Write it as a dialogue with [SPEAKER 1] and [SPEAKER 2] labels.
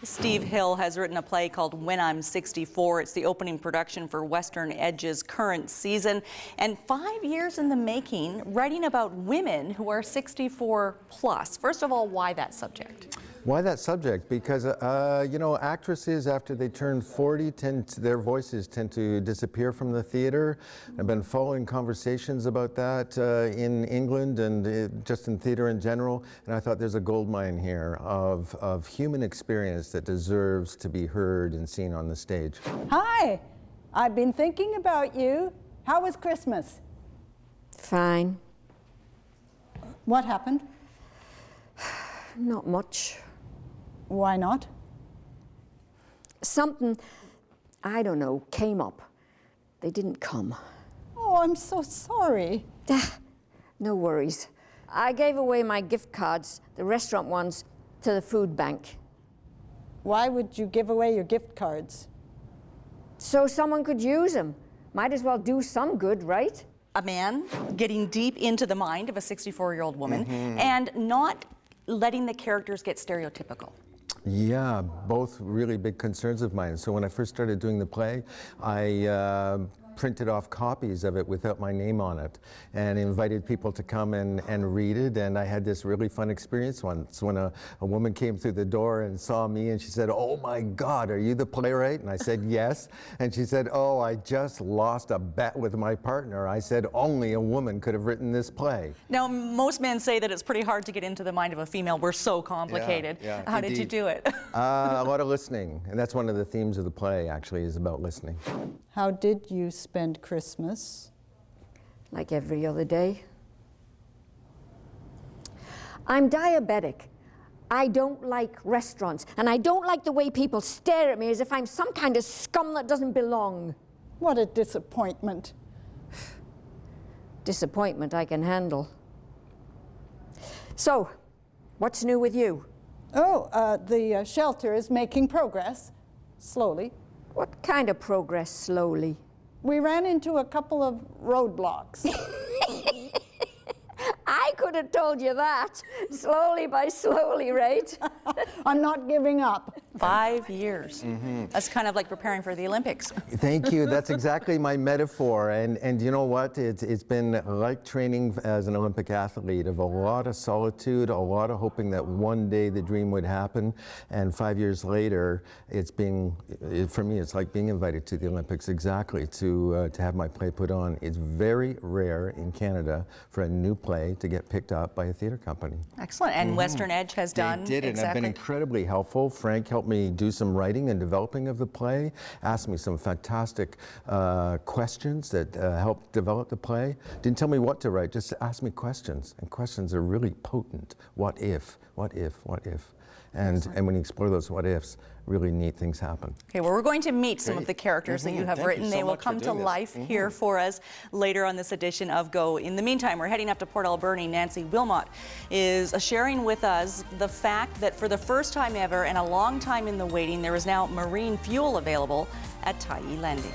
[SPEAKER 1] Steve Hill has written a play called When I'm 64. It's the opening production for Western Edge's current season. And 5 years in the making, writing about women who are 64 plus. First of all, why that subject?
[SPEAKER 2] Why that subject? Because, you know, actresses after they turn 40, their voices tend to disappear from the theater. I've been following conversations about that in England and just in theater in general, and I thought there's a goldmine here of human experience that deserves to be heard and seen on the stage.
[SPEAKER 3] Hi, I've been thinking about you. How was Christmas?
[SPEAKER 4] Fine.
[SPEAKER 3] What happened?
[SPEAKER 4] Not much.
[SPEAKER 3] Why not?
[SPEAKER 4] Something, I don't know, came up. They didn't come.
[SPEAKER 3] Oh, I'm so sorry.
[SPEAKER 4] No worries. I gave away my gift cards, the restaurant ones, to the food bank.
[SPEAKER 3] Why would you give away your gift cards?
[SPEAKER 4] So someone could use them. Might as well do some good, right?
[SPEAKER 1] A man getting deep into the mind of a 64-year-old woman and not letting the characters get stereotypical.
[SPEAKER 2] Yeah, both really big concerns of mine. So when I first started doing the play, I printed off copies of it without my name on it and invited people to come and read it. And I had this really fun experience once when a woman came through the door and saw me and she said, "Oh my God, are you the playwright?" And I said, "Yes." And she said, "Oh, I just lost a bet with my partner." I said, "Only a woman could have written this play."
[SPEAKER 1] Now, most men say that it's pretty hard to get into the mind of a female. We're so complicated.
[SPEAKER 2] Yeah,
[SPEAKER 1] How did you do it?
[SPEAKER 2] A lot of listening. And that's one of the themes of the play, actually, is about listening.
[SPEAKER 3] How did you spend Christmas?
[SPEAKER 4] Like every other day. I'm diabetic. I don't like restaurants, and I don't like the way people stare at me as if I'm some kind of scum that doesn't belong.
[SPEAKER 3] What a disappointment.
[SPEAKER 4] Disappointment I can handle. So, what's new with you?
[SPEAKER 3] Oh, the shelter is making progress, slowly.
[SPEAKER 4] What kind of progress slowly?
[SPEAKER 3] We ran into a couple of roadblocks.
[SPEAKER 4] I could have told you that. Slowly by slowly, right?
[SPEAKER 3] I'm not giving up.
[SPEAKER 1] 5 years. That's kind of like preparing for the Olympics.
[SPEAKER 2] Thank you. That's exactly my metaphor. And you know what? It's been like training as an Olympic athlete, of a lot of solitude, a lot of hoping that one day the dream would happen. And 5 years later, for me, it's like being invited to the Olympics, exactly, to have my play put on. It's very rare in Canada for a new play to get picked up by a theater company.
[SPEAKER 1] Excellent. And Western Edge has done
[SPEAKER 2] They did, and
[SPEAKER 1] exactly.
[SPEAKER 2] I've been incredibly helpful. Frank helped me do some writing and developing of the play, asked me some fantastic questions that helped develop the play. Didn't tell me what to write, just asked me questions. And questions are really potent. What if? What if? What if? And when you explore those what ifs, really neat things happen.
[SPEAKER 1] Okay, well, we're going to meet some of the characters that you have
[SPEAKER 2] Thank
[SPEAKER 1] written.
[SPEAKER 2] you so
[SPEAKER 1] They will
[SPEAKER 2] much for
[SPEAKER 1] come to
[SPEAKER 2] doing this.
[SPEAKER 1] life here for us later on this edition of Go. In the meantime, we're heading up to Port Alberni. Nancy Wilmot is sharing with us the fact that for the first time ever and a long time in the waiting, there is now marine fuel available at Tyee Landing.